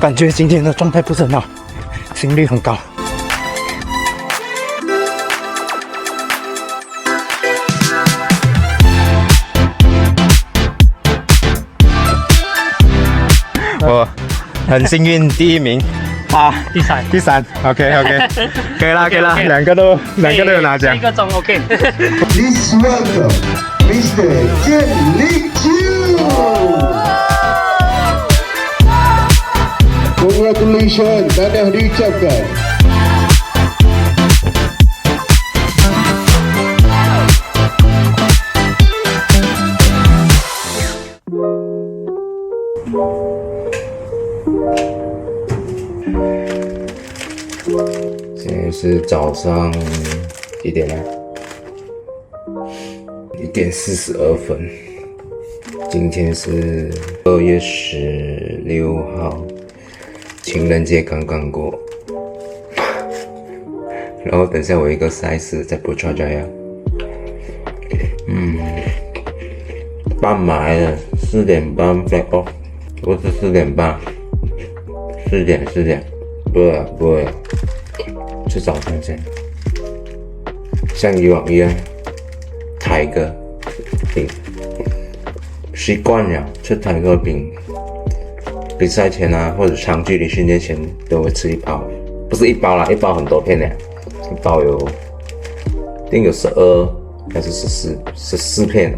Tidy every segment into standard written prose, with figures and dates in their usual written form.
感觉今天的状态不是很好，心率很高。我很幸运第一名啊，第三 ，OK， 可以啦，两个都有拿奖，一个钟 OK。Please welcome Mr. Jen Lee Chiu. Congratulations, tahniah diucapkan. Saya 现在是早上几点了？1点42分。今天是2月16号，情人节刚刚过。然后等下我有一个赛事在Putrajaya，半马来的，4点半 flag off， 不是4点半，4点，不会，是早上先，像以往一样，抬个饼，习惯了吃抬个饼，比赛前啊或者长距离训练前都会吃一包，不是一包啦，一包很多片的，一包有，一定有12还是14片，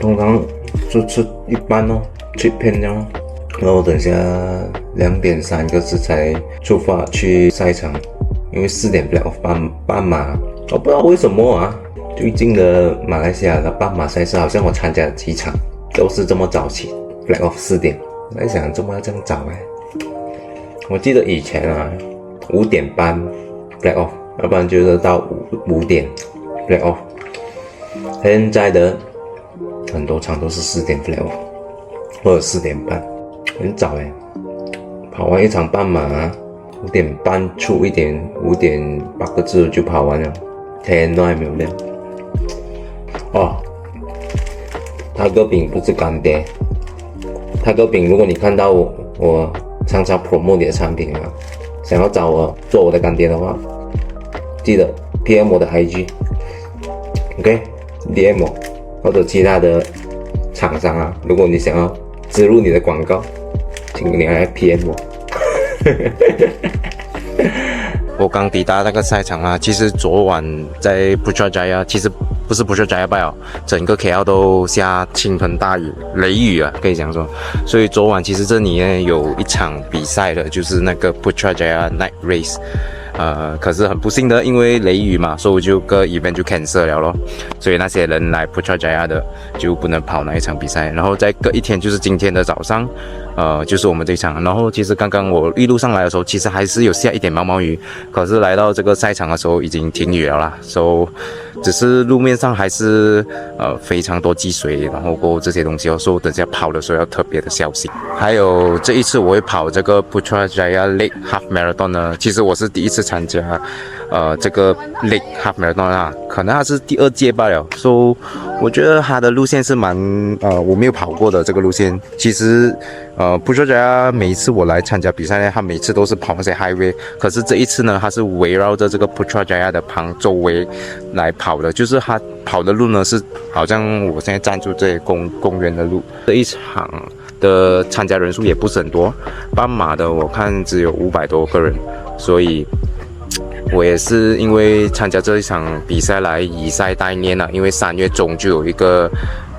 通常就吃一半哦，吃一片这样哦。然后等下2点3个字才出发去赛场，因为4点 flag off 半马，我不知道为什么啊，最近的马来西亚的半马赛事好像我参加的几场都是这么早起 flag off 4点，我在想怎么要这样早我记得以前啊5点半 flag off， 要不然就是到5点 flag off， 现在的很多场都是4点 flag off 或者4点半。很早跑完一场半马5点半出1点，5点8个字就跑完了，天都还没有亮。泰戈饼不是干爹，泰戈饼，如果你看到我常常 promote 你的产品想要找我做我的干爹的话，记得 PM 我的 IG，OK， DM 我或者其他的厂商如果你想要植入你的广告，请你来 PM 我。我刚抵达那个赛场其实昨晚在Putrajaya，其实不是Putrajaya罢了，整个 KL 都下倾盆大雨，雷雨可以讲说。所以昨晚其实这里面有一场比赛的，就是那个Putrajaya Night Race。可是很不幸的，因为雷雨嘛，所以我就个 event 就 cancel 了咯。所以那些人来Putrajaya的就不能跑那一场比赛。然后再隔一天就是今天的早上，就是我们这一场。然后其实刚刚我一路上来的时候，其实还是有下一点毛毛雨，可是来到这个赛场的时候已经停雨了啦。So 只是路面上还是非常多积水，然后过这些东西所以等下跑的时候要特别的小心。还有这一次我会跑这个Putrajaya Lake Half Marathon 呢，其实我是第一次参加这个 Lake Half Marathon 可能它是第2届罢了，所以我觉得它的路线是蛮我没有跑过的这个路线。其实Putrajaya每一次我来参加比赛呢，它每次都是跑那些 highway， 可是这一次呢，它是围绕着这个Putrajaya的周围来跑的，就是它跑的路呢是好像我现在站住这些公园的路。这一场的参加人数也不是很多，半马的我看只有500多个人，所以我也是因为参加这一场比赛来以赛代练因为3月中就有一个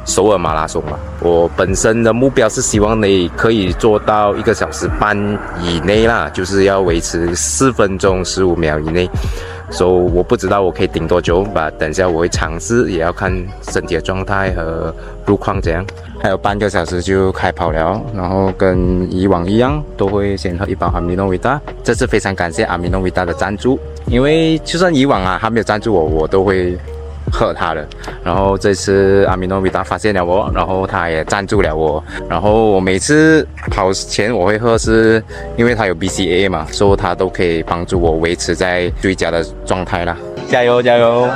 首尔马拉松嘛，我本身的目标是希望你可以做到1个小时半以内啦，就是要维持4分钟15秒以内。所以我不知道我可以顶多久吧，等一下我会尝试，也要看身体的状态和路况怎样。还有半个小时就开跑了，然后跟以往一样，都会先喝一包Amino Vita。这次非常感谢Amino Vita的赞助，因为就算以往他没有赞助我都会喝它的。然后这次Amino Vita发现了我，然后他也赞助了我。然后我每次跑前我会喝，是因为它有 BCAA 嘛，所以它都可以帮助我维持在最佳的状态啦。加油加油！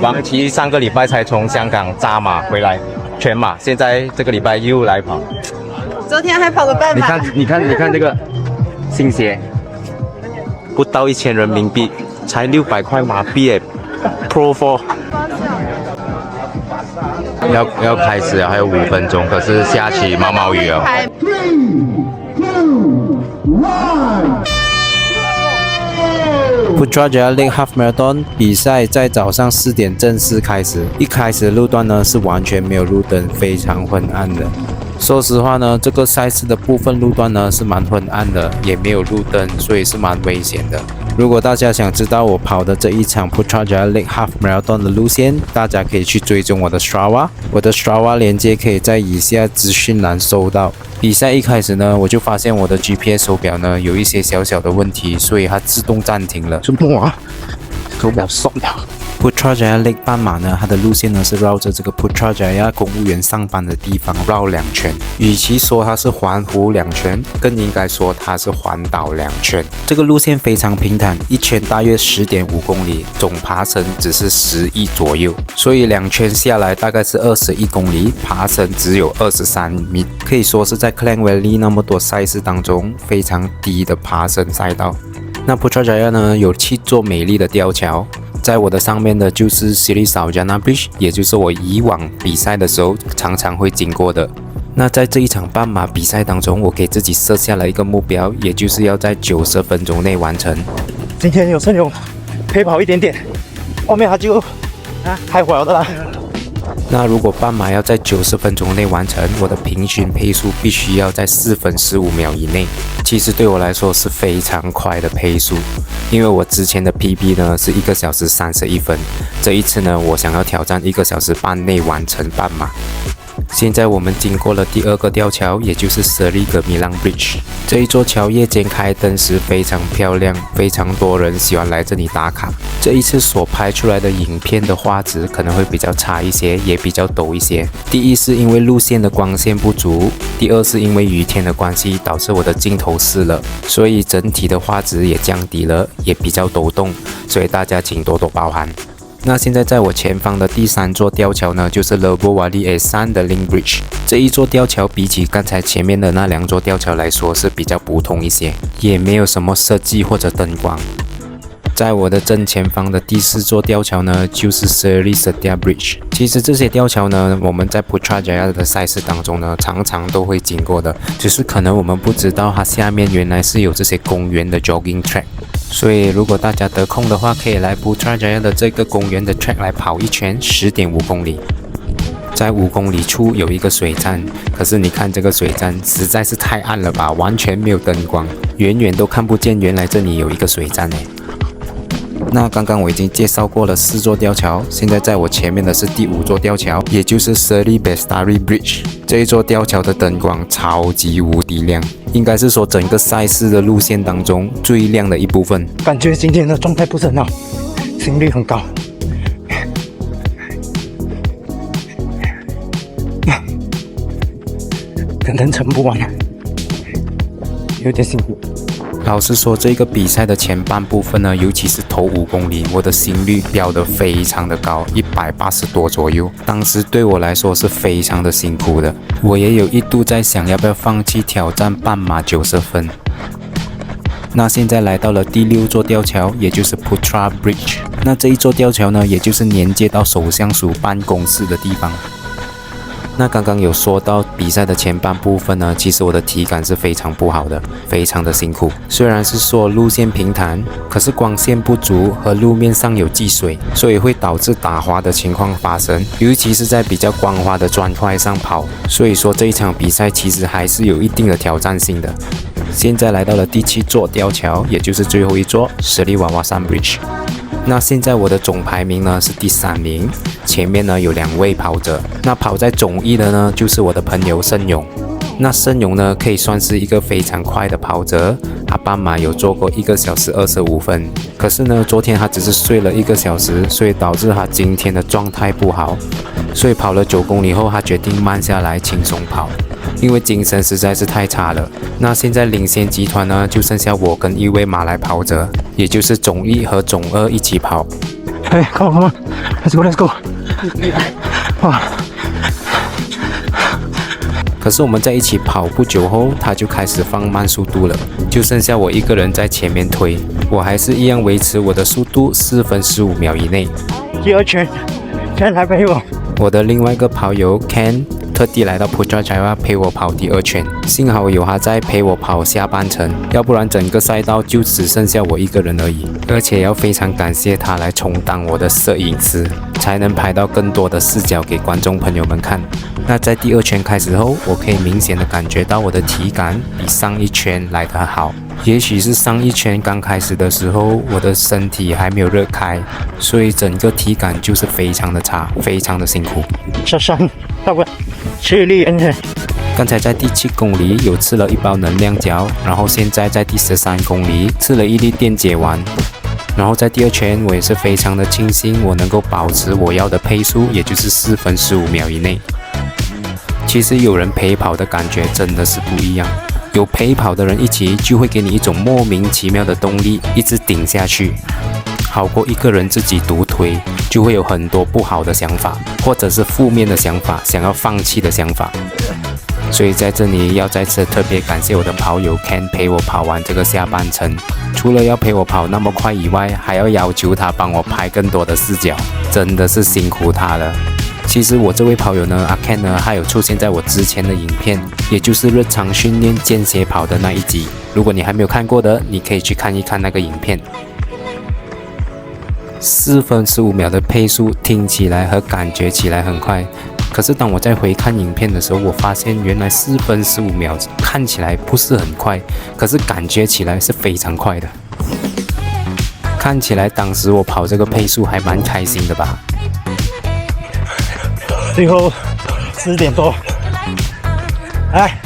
王琦上个礼拜才从香港扎马回来，全马，现在这个礼拜又来跑，昨天还跑了半马。你看这个新鞋，不到1000人民币，才600块马币诶 ，Pro 4。要开始了，还有5分钟，可是下起毛毛雨哦。Putrajaya Lake Half Marathon 比赛在早上4点正式开始。一开始的路段呢是完全没有路灯，非常昏暗的。说实话呢，这个赛事的部分路段呢是蛮昏暗的，也没有路灯，所以是蛮危险的。如果大家想知道我跑的这一场 Putrajaya Lake Half Marathon 的路线，大家可以去追踪我的 Strava， 我的 Strava 连接可以在以下资讯栏搜到。比赛一开始呢，我就发现我的 GPS 手表呢有一些小小的问题，所以它自动暂停了。什么啊？手表松了。Putrajaya Lake 半马呢，它的路线呢是绕着这个 Putrajaya 公务员上班的地方绕2圈。与其说它是环湖2圈，更应该说它是环岛2圈。这个路线非常平坦，一圈大约10.5公里，总爬升只是11左右，所以2圈下来大概是21公里，爬升只有23米，可以说是在 Klang Valley 那么多赛事当中非常低的爬升赛道。那 Putrajaya 呢有7座美丽的吊桥。在我的上面的就是 Sri Saujana Bridge， 也就是我以往比赛的时候常常会经过的。那在这一场半马比赛当中，我给自己设下了一个目标，也就是要在90分钟内完成。今天有胜勇可以跑一点点，后面他就还活的啦。那如果半马要在90分钟内完成，我的平均配速必须要在4分15秒以内。其实对我来说是非常快的配速，因为我之前的 PB 呢是1个小时31分，这一次呢我想要挑战1个小时半内完成半马。现在我们经过了第2个吊桥，也就是 Sri Gemilang Bridge。这一座桥夜间开灯时非常漂亮，非常多人喜欢来这里打卡。这一次所拍出来的影片的画质可能会比较差一些，也比较陡一些。第一是因为路线的光线不足，第二是因为雨天的关系导致我的镜头湿了，所以整体的画质也降低了，也比较抖动，所以大家请多多包涵。那现在在我前方的第3座吊桥呢，就是 Lebowali A3 的 Link Bridge。这一座吊桥比起刚才前面的那2座吊桥来说是比较普通一些，也没有什么设计或者灯光。在我的正前方的第4座吊桥呢，就是 Sri Setia Bridge。其实这些吊桥呢，我们在 Putrajaya 的赛事当中呢，常常都会经过的，只是可能我们不知道它下面原来是有这些公园的 jogging track。所以如果大家得空的话，可以来 Putrajaya 的这个公园的 track 来跑一圈10.5公里。在5公里处有一个水站，可是你看这个水站实在是太暗了吧，完全没有灯光，远远都看不见原来这里有一个水站诶。那刚刚我已经介绍过了4座吊桥，现在在我前面的是第5座吊桥，也就是 Sri Bestari Bridge。这一座吊桥的灯光超级无敌亮，应该是说整个赛事的路线当中最亮的一部分。感觉今天的状态不是很好，心率很高，可能撑不完了，有点辛苦。老实说，这个比赛的前半部分呢，尤其是头5公里，我的心率飙得非常的高，180多左右。当时对我来说是非常的辛苦的，我也有一度在想要不要放弃挑战半马90分。那现在来到了第6座吊桥，也就是 Putra Bridge。那这一座吊桥呢，也就是连接到首相署办公室的地方。那刚刚有说到比赛的前半部分呢，其实我的体感是非常不好的，非常的辛苦。虽然是说路线平坦，可是光线不足和路面上有积水，所以会导致打滑的情况发生，尤其是在比较光滑的砖块上跑。所以说这一场比赛其实还是有一定的挑战性的。现在来到了第7座吊桥，也就是最后一座 Sri Wawasan Bridge。那现在我的总排名呢是第3名，前面呢有2位跑者。那跑在总1的呢就是我的朋友盛勇。那盛勇呢可以算是一个非常快的跑者，他半马有做过1个小时25分。可是呢昨天他只是睡了1个小时，所以导致他今天的状态不好，所以跑了9公里后他决定慢下来轻松跑，因为精神实在是太差了。那现在领先集团呢就剩下我跟1位马来跑者，也就是总1和总2一起跑。哎 ，come on， let's go， let's go。哇，可是我们在一起跑不久后，他就开始放慢速度了，就剩下我一个人在前面推，我还是一样维持我的速度4分15秒以内。第二圈来陪我。我的另外一个跑友 Ken 特地来到 Putrajaya 陪我跑第2圈，幸好有他在陪我跑下半程，要不然整个赛道就只剩下我一个人而已。而且要非常感谢他来充当我的摄影师，才能拍到更多的视角给观众朋友们看。那在第2圈开始后，我可以明显的感觉到我的体感比上一圈来得好。也许是上一圈刚开始的时候，我的身体还没有热开，所以整个体感就是非常的差，非常的辛苦。下山，到不去力刚才在第7公里有吃了1包能量胶，然后现在在第13公里吃了1粒电解丸。然后在第2圈，我也是非常的庆幸我能够保持我要的配速，也就是4分15秒以内。其实有人陪跑的感觉真的是不一样，有陪跑的人一起，就会给你一种莫名其妙的动力，一直顶下去，好过一个人自己独推，就会有很多不好的想法，或者是负面的想法，想要放弃的想法。所以在这里要再次特别感谢我的跑友 Ken 陪我跑完这个下半程，除了要陪我跑那么快以外，还要要求他帮我拍更多的视角，真的是辛苦他了。其实我这位跑友呢，阿 Ken 呢，还有出现在我之前的影片，也就是日常训练间歇跑的那一集。如果你还没有看过的，你可以去看一看那个影片。4分15秒的配速听起来和感觉起来很快，可是当我在回看影片的时候，我发现原来4分15秒看起来不是很快，可是感觉起来是非常快的。看起来当时我跑这个配速还蛮开心的吧。最后10点多，来，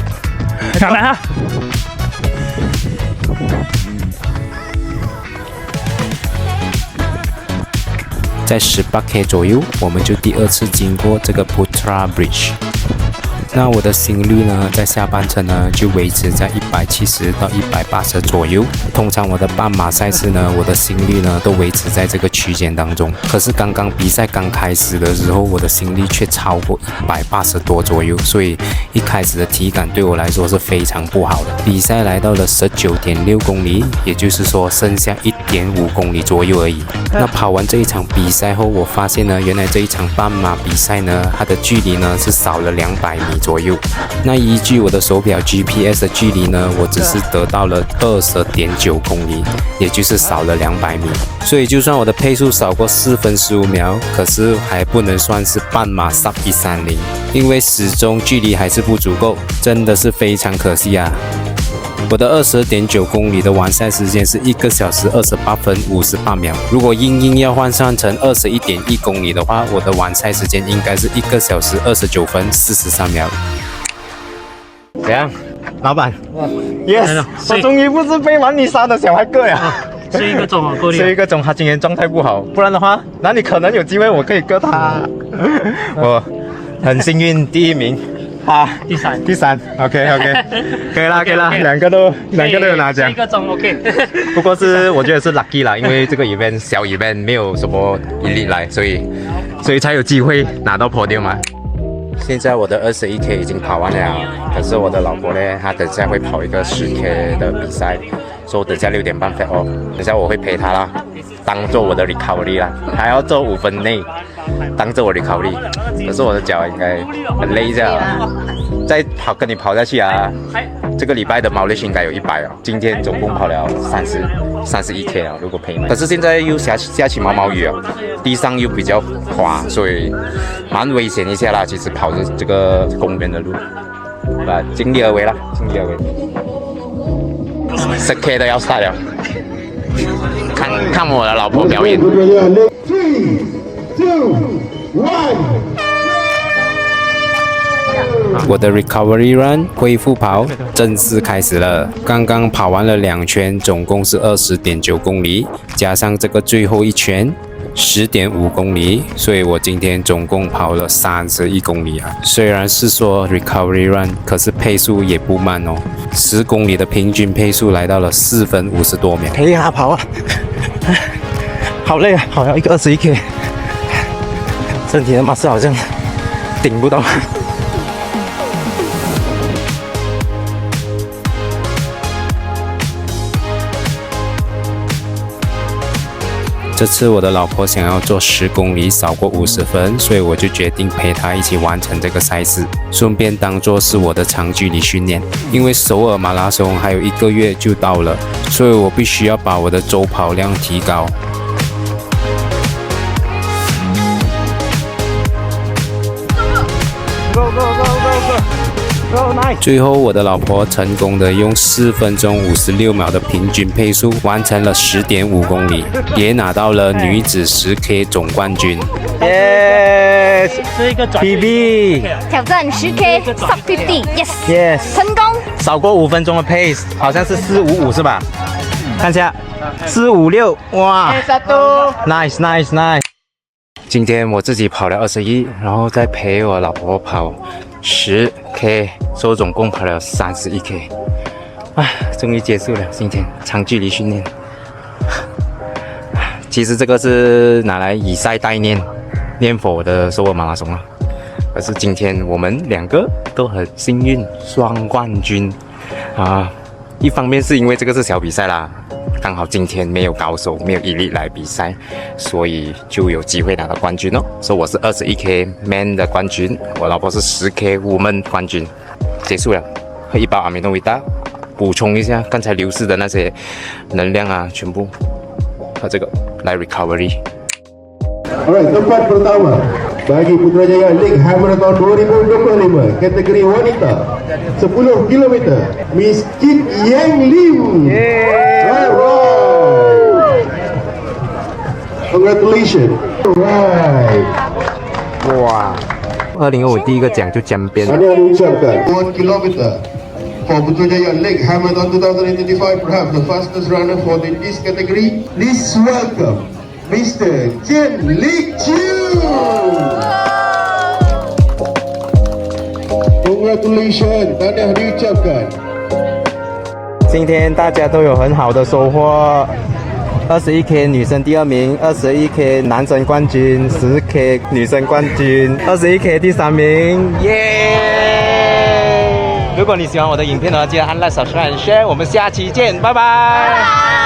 上来啊！在18K 左右，我们就第2次经过这个 Putra Bridge。那我的心率呢，在下半程呢就维持在170到180左右。通常我的半马赛事呢，我的心率呢都维持在这个区间当中。可是刚刚比赛刚开始的时候，我的心率却超过180多左右，所以一开始的体感对我来说是非常不好的。比赛来到了19.6公里，也就是说剩下1.5公里左右而已。那跑完这一场比赛后，我发现呢，原来这一场半马比赛呢，它的距离呢是少了200米左右。那依据我的手表 GPS 的距离呢，我只是得到了20.9公里，也就是少了200米。所以就算我的配速少过4分15秒，可是还不能算是半马sub 130，因为始终距离还是不足够，真的是非常可惜啊。我的20.9公里的完赛时间是1个小时28分58秒。如果硬要换算成21.1公里的话，我的完赛时间应该是1个小时29分43秒。怎样，老板 ？Yes， 我终于不是被玩你杀的小孩哥呀！睡1个钟啊，够力。睡1个钟，他今天状态不好，不然的话，哪里可能有机会我可以割他？我很幸运第1名。第三 ，OK， 可以啦，两个都有拿奖。1个钟 OK。不过我觉得是 lucky 啦，因为这个 event 小 event 没有什么elite来，所以才有机会拿到 podium 嘛。现在我的21K 已经跑完了，可是我的老婆呢，她等下会跑一个10K 的比赛，所以等下6点半 fat off，等下我会陪她啦，当做我的 recovery 啦，还要做5分内，当做我 recovery。可是我的脚应该很累一下啦，再跟你跑下去啊，这个礼拜的 mileage 应该有100哦，今天总共跑了31K 啊，如果陪你。可是现在又下起毛毛雨啊，地上又比较滑，所以蛮危险一下啦。其实跑着这个公园的路，尽力而为啦，尽力而为。10K 的要start了，看我的老婆表演。3, 2, 1。我的 recovery run 恢复跑正式开始了，刚刚跑完了2圈，总共是20.9公里，加上这个最后1圈10.5公里，所以我今天总共跑了31公里啊。虽然是说 recovery run， 可是配速也不慢哦，10公里的平均配速来到了4分50多秒。陪他跑啊，好累啊，好像一个21K， 身体的马斯好像顶不到。这次我的老婆想要做10公里少过50分，所以我就决定陪她一起完成这个赛事，顺便当做是我的长距离训练。因为首尔马拉松还有1个月就到了，所以我必须要把我的周跑量提高。最后，我的老婆成功的用4分钟56秒的平均配速完成了10.5公里，也拿到了女子10K 总冠军。Yes，是一个转 PB，挑战10K sub 50 Yes， 成功。少过5分钟的 pace， 好像是455是吧？看一下，456，哇 ，nice nice nice。今天我自己跑了21，然后再陪我老婆跑10K， 所以总共跑了31K。终于结束了今天长距离训练。其实这个是拿来以赛代练，练for我的首尔马拉松啊。可是今天我们2个都很幸运，双冠军啊！一方面是因为这个是小比赛啦，刚好今天没有高手，没有elite来比赛，所以就有机会拿到冠军哦。所以我是21K man 的冠军，我老婆是10K woman 冠军。结束了，喝一包阿米诺维达，补充一下刚才流失的那些能量啊，全部喝这个来 recovery。Alright, tempat pertama bagi Putrajaya League Half Marathon 2025 kategori wanita 10 km Miss Kit Yang Lim. Alright. Congratulations. Alright. 哇，2025第一个奖就江边。 Tahniah diucapkan 1 km for Putrajaya League Half Marathon 2025, perhaps the fastest runner for this category. Please welcome Mr. Chen Lik Chiu. Congratulations, tahniah diucapkan. 今天大家都有很好的收获。21K 女生第2名，21K 男生冠军，10K 女生冠军，21K 第3名，耶！如果你喜欢我的影片的话，记得按 like、subscribe、share，我们下期见，拜拜。